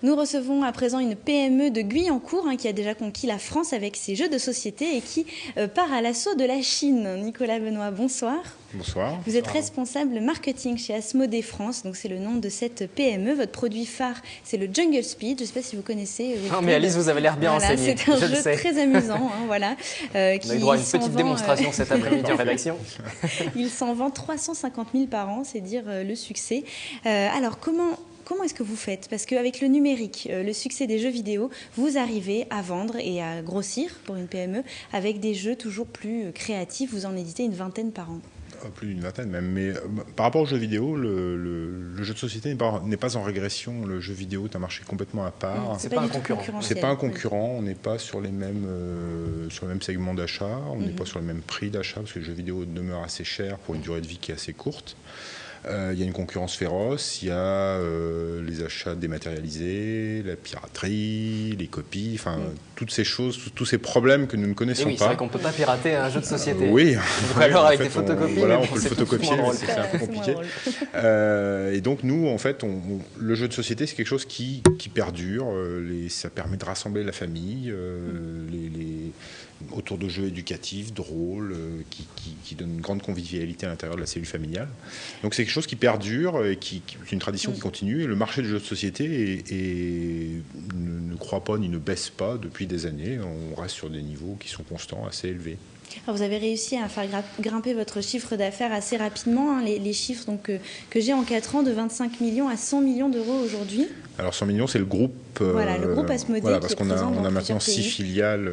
Nous recevons à présent une PME de Guyancourt qui a déjà conquis la France avec ses jeux de société et qui part à l'assaut de la Chine. Nicolas Benoît, bonsoir. Bonsoir. Vous êtes responsable marketing chez Asmodée France, donc c'est le nom de cette PME. Votre produit phare, c'est le Jungle Speed. Je ne sais pas si vous connaissez. Non, mais Alice, vous avez l'air bien renseignée. C'est un jeu très amusant, voilà. On a eu droit à une petite démonstration cet après-midi en rédaction. Il s'en vend 350 000 par an, c'est dire le succès. Alors, Comment est-ce que vous faites? Parce qu'avec le numérique, le succès des jeux vidéo, vous arrivez à vendre et à grossir pour une PME avec des jeux toujours plus créatifs. Vous en éditez une vingtaine par an. Plus d'une vingtaine même. Mais par rapport aux jeux vidéo, le jeu de société n'est pas en régression. Le jeu vidéo est un marché complètement à part. C'est pas un concurrent. C'est pas un concurrent. On n'est pas sur les mêmes segments d'achat. On n'est pas sur le même prix d'achat parce que le jeu vidéo demeure assez cher pour une durée de vie qui est assez courte. Il y a une concurrence féroce, il y a les achats dématérialisés, la piraterie, les copies, enfin toutes ces choses, tous ces problèmes que nous ne connaissons pas. C'est vrai qu'on ne peut pas pirater un jeu de société. Oui. Alors avec des photocopies, on peut le photocopier, mais c'est un peu compliqué. Et donc nous, en fait, le jeu de société, c'est quelque chose qui perdure. Ça permet de rassembler la famille, autour de jeux éducatifs, drôles, qui donnent une grande convivialité à l'intérieur de la cellule familiale. Donc c'est quelque chose qui perdure et qui est une tradition qui continue. Et le marché du jeu de société ne croît pas ni ne baisse pas depuis des années. On reste sur des niveaux qui sont constants, assez élevés. Alors vous avez réussi à faire grimper votre chiffre d'affaires assez rapidement, les chiffres donc, que j'ai en 4 ans, de 25 millions à 100 millions d'euros aujourd'hui. Alors 100 millions, c'est le groupe. Voilà, le groupe Asmodée. Voilà, parce qu'on a maintenant 6 pays. filiales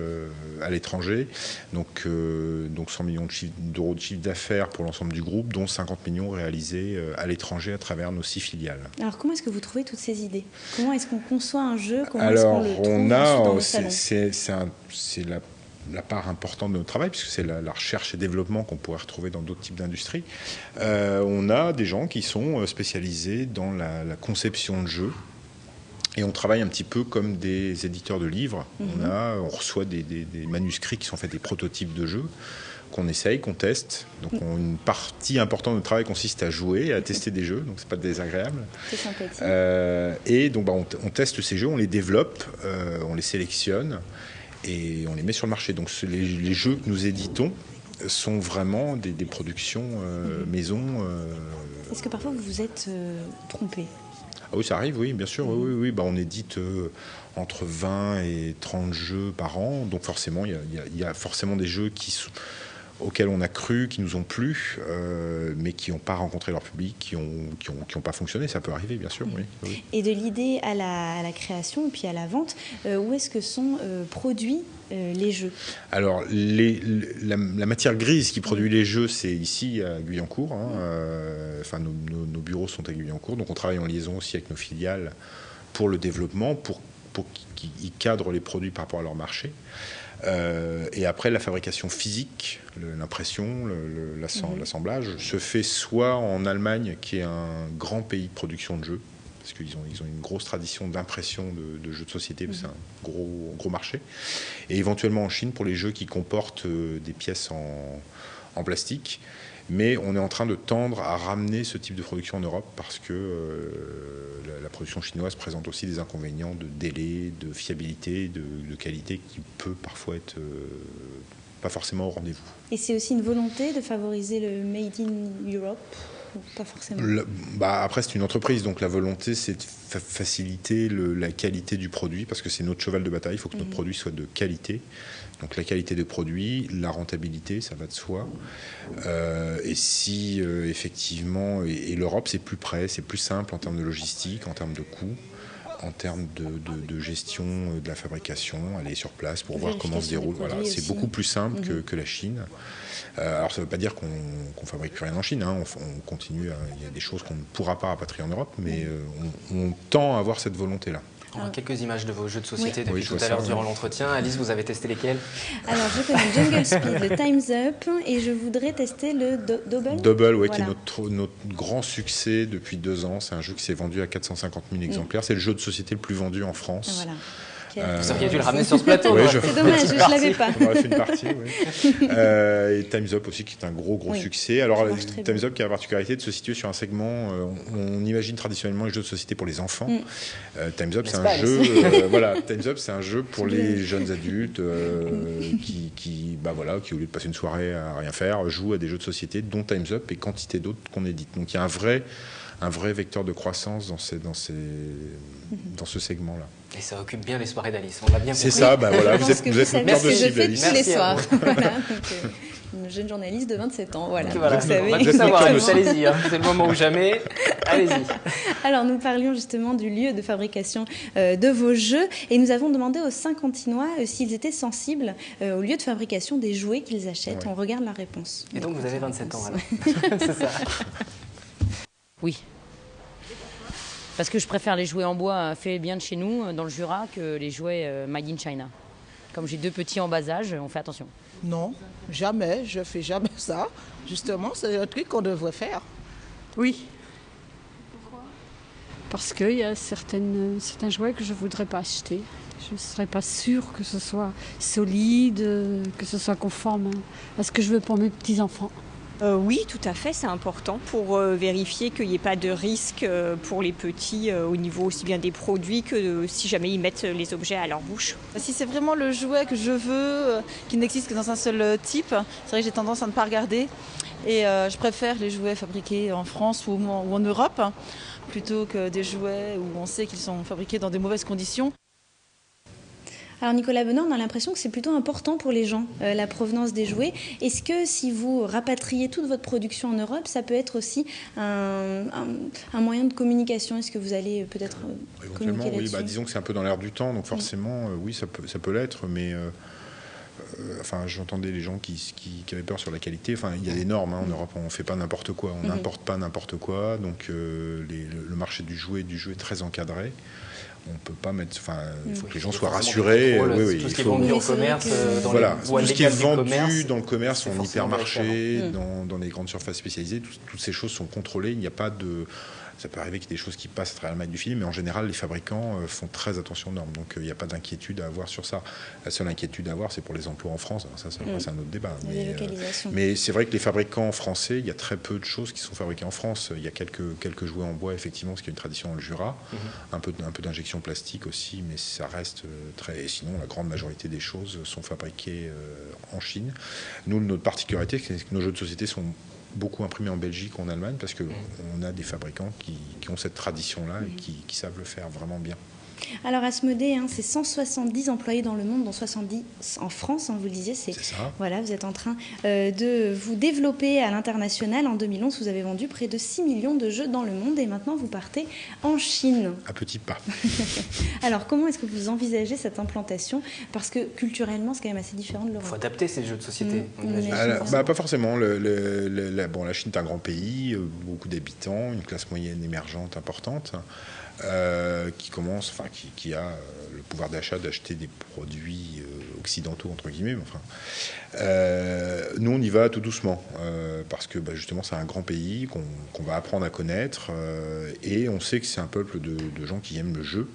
à l'étranger, donc 100 millions d'euros de chiffre d'affaires pour l'ensemble du groupe, dont 50 millions réalisés à l'étranger à travers nos 6 filiales. Alors comment est-ce que vous trouvez toutes ces idées? Comment est-ce qu'on conçoit un jeu? Alors c'est la part importante de notre travail, puisque c'est la recherche et développement qu'on pourrait retrouver dans d'autres types d'industries. On a des gens qui sont spécialisés dans la conception de jeux. Et on travaille un petit peu comme des éditeurs de livres. On reçoit des manuscrits qui sont faits des prototypes de jeux qu'on essaye, qu'on teste. Donc une partie importante de notre travail consiste à jouer, à tester des jeux, donc c'est pas désagréable. C'est sympathique. Et donc on teste ces jeux, on les développe, on les sélectionne et on les met sur le marché. Donc les jeux que nous éditons sont vraiment des productions maison. Est-ce que parfois vous vous êtes trompé? Ah oui, ça arrive, oui, bien sûr. Oui. On édite entre 20 et 30 jeux par an. Donc forcément, il y a forcément des jeux auxquels on a cru, qui nous ont plu, mais qui n'ont pas rencontré leur public, qui ont pas fonctionné. Ça peut arriver, bien sûr. Oui. Et de l'idée à la création et puis à la vente, où est-ce que sont produits les jeux? Alors, la matière grise qui produit les jeux, c'est ici à Guyancourt. Nos bureaux sont à Guyancourt, donc on travaille en liaison aussi avec nos filiales pour le développement, pour qu'ils cadrent les produits par rapport à leur marché. Et après, la fabrication physique, l'impression, l'assemblage, se fait soit en Allemagne, qui est un grand pays de production de jeux, parce qu'ils ont une grosse tradition d'impression de jeux de société, c'est un gros marché, et éventuellement en Chine pour les jeux qui comportent des pièces en plastique. Mais on est en train de tendre à ramener ce type de production en Europe parce que la production chinoise présente aussi des inconvénients de délai, de fiabilité, de qualité qui peut parfois être pas forcément au rendez-vous. Et c'est aussi une volonté de favoriser le Made in Europe? Pas forcément. Après, c'est une entreprise, donc la volonté, c'est de faciliter la qualité du produit, parce que c'est notre cheval de bataille. Il faut que notre produit soit de qualité. Donc la qualité de produit, la rentabilité, ça va de soi. Et si effectivement, et l'Europe, c'est plus près, c'est plus simple en termes de logistique, en termes de coûts, en termes de gestion de la fabrication, aller sur place pour voir comment se déroule. Voilà, c'est beaucoup plus simple que la Chine. Alors ça ne veut pas dire qu'on fabrique plus rien en Chine, on continue, il y a des choses qu'on ne pourra pas rapatrier en Europe, mais on tend à avoir cette volonté-là. On a quelques images de vos jeux de société depuis tout à l'heure durant l'entretien. Alice, vous avez testé lesquels? Alors, je connais Jungle Speed, le Time's Up, et je voudrais tester le Double. Double, oui, voilà. Qui est notre grand succès depuis 2 ans. C'est un jeu qui s'est vendu à 450 000 exemplaires. C'est le jeu de société le plus vendu en France. Vous auriez dû le ramener sur ce plateau. Ouais, c'est dommage, je ne l'avais pas. On aurait fait une partie, oui. Et Time's Up aussi, qui est un gros succès. Alors, Time's Up qui a la particularité de se situer sur un segment, on imagine traditionnellement les jeux de société pour les enfants. Time's Up, c'est un jeu, Time's Up, c'est un jeu pour les jeunes adultes qui, au lieu de passer une soirée à rien faire, jouent à des jeux de société, dont Time's Up et quantité d'autres qu'on édite. Donc, il y a un vrai vecteur de croissance dans ce segment-là. Et ça occupe bien les soirées d'Alice, on l'a bien compris. C'est ça, vous êtes notre cœur de cible, Alice. Tous les soirs. Une jeune journaliste de 27 ans, voilà. On va tout savoir, Alice, allez-y, c'est le moment ou jamais, allez-y. Alors, nous parlions justement du lieu de fabrication de vos jeux, et nous avons demandé aux Saint-Quentinois s'ils étaient sensibles au lieu de fabrication des jouets qu'ils achètent. On regarde la réponse. Et donc, vous avez 27 ans, alors. C'est ça. Oui. Parce que je préfère les jouets en bois faits bien de chez nous, dans le Jura, que les jouets made in China. Comme j'ai 2 petits en bas âge, on fait attention. Non, jamais, je fais jamais ça. Justement, c'est un truc qu'on devrait faire. Oui. Pourquoi ? Parce qu'il y a certains jouets que je ne voudrais pas acheter. Je ne serais pas sûre que ce soit solide, que ce soit conforme à ce que je veux pour mes petits-enfants. Oui, tout à fait, c'est important pour vérifier qu'il n'y ait pas de risque pour les petits au niveau aussi bien des produits que si jamais ils mettent les objets à leur bouche. Si c'est vraiment le jouet que je veux, qui n'existe que dans un seul type, c'est vrai que j'ai tendance à ne pas regarder. Et je préfère les jouets fabriqués en France ou en Europe, plutôt que des jouets où on sait qu'ils sont fabriqués dans des mauvaises conditions. Alors Nicolas Benoît, on a l'impression que c'est plutôt important pour les gens, la provenance des jouets. Est-ce que si vous rapatriez toute votre production en Europe, ça peut être aussi un moyen de communication? Est-ce que vous allez peut-être communiquer là-dessus? Oui, disons que c'est un peu dans l'air du temps, donc forcément, oui, ça peut l'être, mais... j'entendais les gens qui avaient peur sur la qualité. Il y a des normes en Europe, on ne fait pas n'importe quoi, on n'importe pas n'importe quoi, donc le marché du jeu est très encadré. On peut pas mettre. Il faut que les gens soient rassurés. Tout ce qui est vendu en commerce, tout ce qui est vendu dans le commerce, en hypermarché, dans les grandes surfaces spécialisées, toutes ces choses sont contrôlées. Il n'y a pas de. Ça peut arriver qu'il y ait des choses qui passent à travers la maille du film, mais en général, les fabricants font très attention aux normes. Donc, il n'y a pas d'inquiétude à avoir sur ça. La seule inquiétude à avoir, c'est pour les emplois en France. Alors ça c'est un autre débat. Mais c'est vrai que les fabricants français, il y a très peu de choses qui sont fabriquées en France. Il y a quelques jouets en bois, effectivement, parce qu'il y a une tradition dans le Jura. Un peu d'injection plastique aussi, mais ça reste très... Et sinon, la grande majorité des choses sont fabriquées en Chine. Nous, notre particularité, c'est que nos jeux de société sont beaucoup imprimés en Belgique ou en Allemagne parce qu'on a des fabricants qui ont cette tradition-là et qui savent le faire vraiment bien. Alors Asmodée, c'est 170 employés dans le monde, dont 70 en France, vous le disiez. C'est ça. Voilà, vous êtes en train de vous développer à l'international. En 2011, vous avez vendu près de 6 millions de jeux dans le monde et maintenant vous partez en Chine. À petits pas. Alors comment est-ce que vous envisagez cette implantation? Parce que culturellement, c'est quand même assez différent de l'Europe. Il faut adapter ces jeux de société. Pas forcément. La Chine est un grand pays, beaucoup d'habitants, une classe moyenne émergente importante. Qui a le pouvoir d'achat d'acheter des produits occidentaux entre guillemets. Nous on y va tout doucement parce que justement c'est un grand pays qu'on va apprendre à connaître et on sait que c'est un peuple de gens qui aiment le jeu.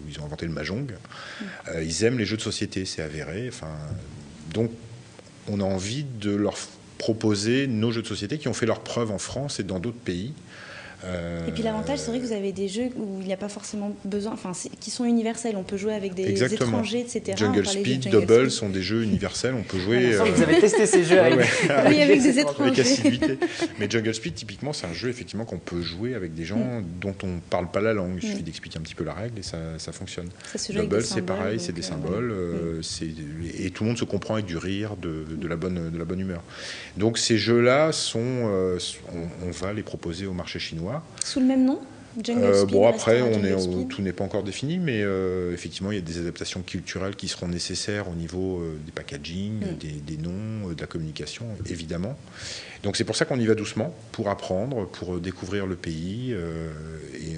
Ils ont inventé le mahjong. Ils aiment les jeux de société, c'est avéré. Donc on a envie de leur proposer nos jeux de société qui ont fait leurs preuves en France et dans d'autres pays. Et puis l'avantage, c'est vrai que vous avez des jeux où il n'y a pas forcément besoin, qui sont universels. On peut jouer avec des étrangers, etc. Jungle Speed, Double sont des jeux universels. On peut jouer. Vous avez testé ces jeux avec des étrangers. Avec assiduité. Mais Jungle Speed, typiquement, c'est un jeu effectivement qu'on peut jouer avec des gens dont on ne parle pas la langue. Il suffit d'expliquer un petit peu la règle et ça fonctionne. Double, c'est pareil, c'est des symboles. Et tout le monde se comprend avec du rire, de la bonne humeur. Donc ces jeux-là on va les proposer au marché chinois. Sous le même nom? Après, tout n'est pas encore défini, mais effectivement, il y a des adaptations culturelles qui seront nécessaires au niveau des packaging, des noms, de la communication, évidemment. Donc c'est pour ça qu'on y va doucement, pour apprendre, pour découvrir le pays, et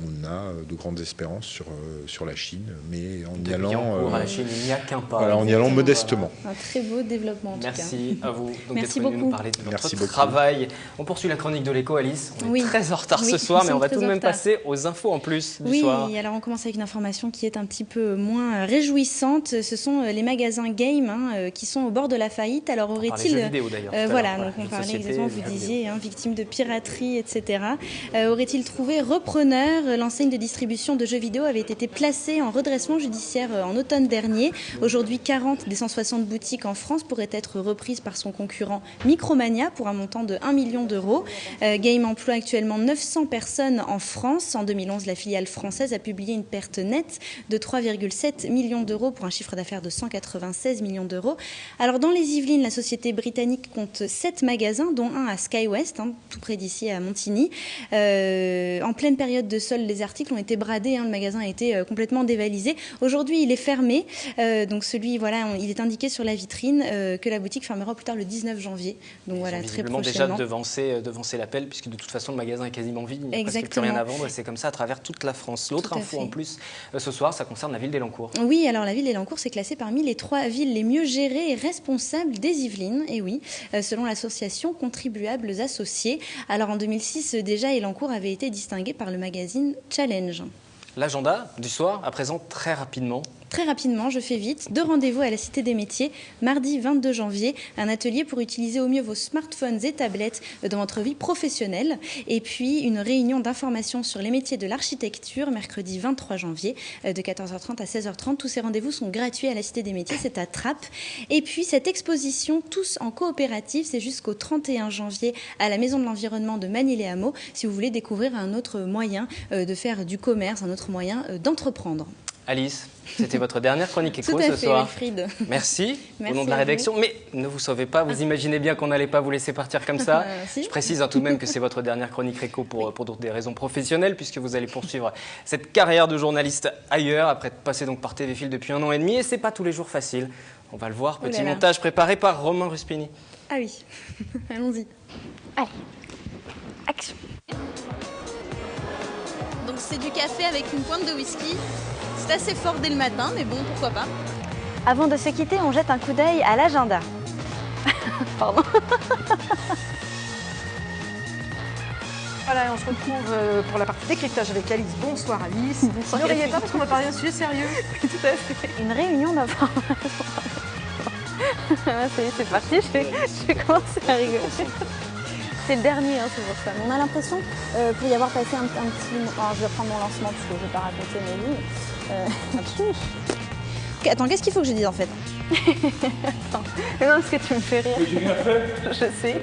on a de grandes espérances sur la Chine, mais en y allant... à la Chine, il n'y a qu'un pas. Voilà, en y allant modestement. Un très beau développement, en tout cas. Merci à vous Merci d'être venu nous parler de votre travail. On poursuit la chronique de l'écho, Alice. On est très en retard ce soir, mais on va tout de même passer aux infos en plus du soir. Oui, alors on commence avec une information qui est un petit peu moins réjouissante. Ce sont les magasins game qui sont au bord de la faillite. Alors aurait-il... voilà, donc on parlait exactement, vous disiez, victime de piraterie, etc. Aurait-il trouvé repreneur? L'enseigne de distribution de jeux vidéo avait été placée en redressement judiciaire en automne dernier. Aujourd'hui, 40 des 160 boutiques en France pourraient être reprises par son concurrent Micromania pour un montant de 1 million d'euros. Game emploie actuellement 900 personnes en France. En 2011, la filiale française a publié une perte nette de 3,7 millions d'euros pour un chiffre d'affaires de 196 millions d'euros. Alors dans les Yvelines, la société britannique compte 7 magasins, dont un à SkyWest, tout près d'ici à Montigny. En pleine période de solde, les articles ont été bradés, le magasin a été complètement dévalisé. Aujourd'hui, il est fermé. Donc il est indiqué sur la vitrine que la boutique fermera plus tard le 19 janvier. Donc voilà, très prochainement. Déjà devancer l'appel, puisque de toute façon, le magasin est quasiment vide. Il n'y a presque plus rien à vendre. Et c'est comme ça à travers toute la France. L'autre info en plus, ce soir, ça concerne la ville d'Élancourt. Oui, alors la ville d'Élancourt s'est classée parmi les 3 villes les mieux gérées et responsables des Yvelines. Et oui, selon l'association Contribuables Associés. Alors en 2006, déjà, Élancourt avait été distingué par le magazine Challenge. L'agenda du soir, à présent, très rapidement. Très rapidement, je fais vite. 2 rendez-vous à la Cité des Métiers, mardi 22 janvier, un atelier pour utiliser au mieux vos smartphones et tablettes dans votre vie professionnelle. Et puis, une réunion d'information sur les métiers de l'architecture, mercredi 23 janvier, de 14h30 à 16h30. Tous ces rendez-vous sont gratuits à la Cité des Métiers, c'est à Trappes. Et puis, cette exposition, tous en coopérative, c'est jusqu'au 31 janvier à la Maison de l'Environnement de Magny-les-Hameaux, si vous voulez découvrir un autre moyen de faire du commerce, un autre moyen d'entreprendre. Alice, c'était votre dernière chronique écho ce soir. Wilfried. Merci au nom de la rédaction. Mais ne vous sauvez pas, vous imaginez bien qu'on n'allait pas vous laisser partir comme ça. Si. Je précise tout de même que c'est votre dernière chronique écho pour des raisons professionnelles, puisque vous allez poursuivre cette carrière de journaliste ailleurs, après être passé donc par TV-Fil depuis 1 an et demi. Et c'est pas tous les jours facile. On va le voir, petit montage préparé par Romain Ruspini. Ah oui, allons-y. Allez, action. Donc c'est du café avec une pointe de whisky. C'est assez fort dès le matin, mais bon, pourquoi pas. Avant de se quitter, on jette un coup d'œil à l'agenda. Pardon. Voilà, et on se retrouve pour la partie décryptage avec Alice. Bonsoir Alice. Bonsoir. Ne riez pas parce qu'on va parler d'un sujet sérieux. Tout à fait. Une réunion d'information. C'est parti, je vais commencer à rigoler. C'est le dernier, c'est pour ça. On a l'impression, pour y avoir passé un petit... Alors, je vais prendre mon lancement parce que je ne vais pas raconter mes vies. Attends, qu'est-ce qu'il faut que je dise en fait? Attends, mais non, parce que tu me fais rire. Mais j'ai rien fait. Je sais.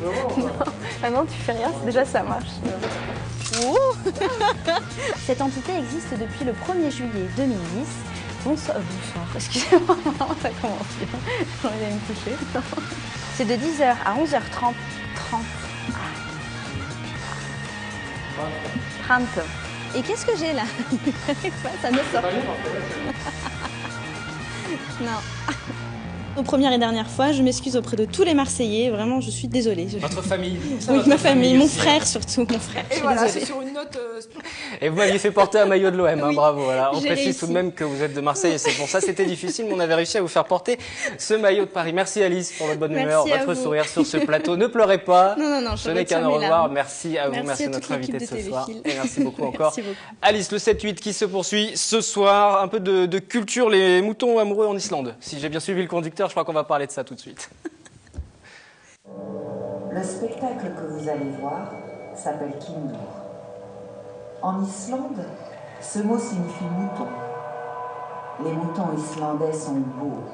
Non. Ah non, tu fais rien, déjà ça marche. Cette entité existe depuis le 1er juillet 2010. Bonsoir, excusez-moi, ça commence bien. J'ai envie d'aller me coucher. C'est de 10h à 11h30. 30. Et qu'est-ce que j'ai là? Ça me sort. Non. Aux premières et dernières fois, je m'excuse auprès de tous les Marseillais. Vraiment, je suis désolée. Votre famille. Oui, ma famille, mon frère surtout, mon frère. Et voilà, c'est sur une note... Et vous m'aviez fait porter un maillot de l'OM, Oui, bravo. Voilà. On précise réussi. tout de même que vous êtes de Marseille et c'est pour ça c'était difficile, mais on avait réussi à vous faire porter ce maillot de Paris. Merci Alice pour votre bonne humeur, votre sourire sur ce plateau. Ne pleurez pas. Non, ce n'est qu'un au revoir. Merci à vous, merci à notre invité de ce soir. Et merci beaucoup encore. Merci beaucoup. Alice, le 7-8 qui se poursuit ce soir. Un peu de culture, les moutons amoureux en Islande. Si j'ai bien suivi le conducteur, je crois qu'on va parler de ça tout de suite. Le spectacle que vous allez voir s'appelle Kindur. En Islande, ce mot signifie mouton. Les moutons islandais sont beaux.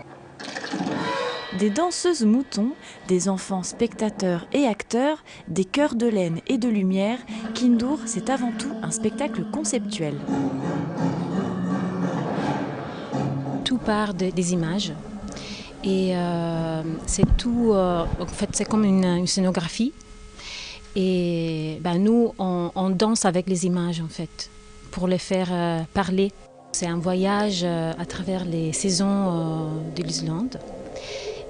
Des danseuses moutons, des enfants spectateurs et acteurs, des chœurs de laine et de lumière, Kindur, c'est avant tout un spectacle conceptuel. Tout part des images. Et c'est tout, en fait, c'est comme une scénographie. Et nous, on danse avec les images, en fait, pour les faire parler. C'est un voyage à travers les saisons de l'Islande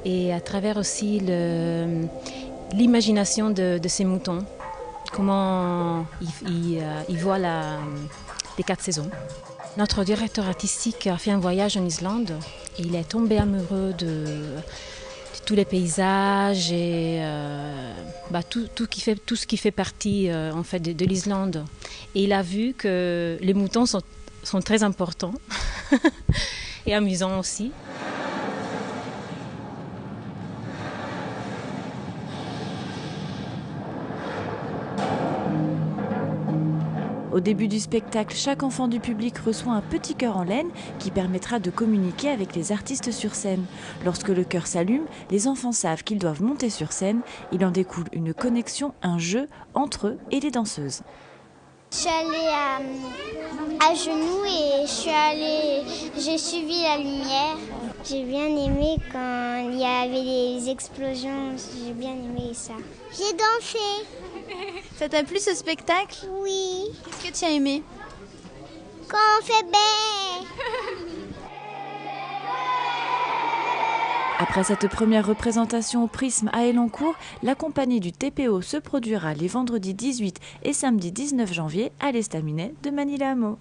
et à travers aussi l'imagination de ces moutons comment il voit les 4 saisons. Notre directeur artistique a fait un voyage en Islande et il est tombé amoureux de tous les paysages et tout ce qui fait partie en fait de l'Islande. Et il a vu que les moutons sont très importants et amusants aussi. Au début du spectacle, chaque enfant du public reçoit un petit cœur en laine qui permettra de communiquer avec les artistes sur scène. Lorsque le cœur s'allume, les enfants savent qu'ils doivent monter sur scène. Il en découle une connexion, un jeu entre eux et les danseuses. Je suis allée à genoux et j'ai suivi la lumière. J'ai bien aimé quand il y avait des explosions, j'ai bien aimé ça. J'ai dansé. Ça t'a plu ce spectacle? Oui. Qu'est-ce que tu as aimé? Quand on fait bé. Après cette première représentation au Prisme à Elancourt, la compagnie du TPO se produira les vendredis 18 et samedi 19 janvier à l'Estaminet de Manille-la-Maux.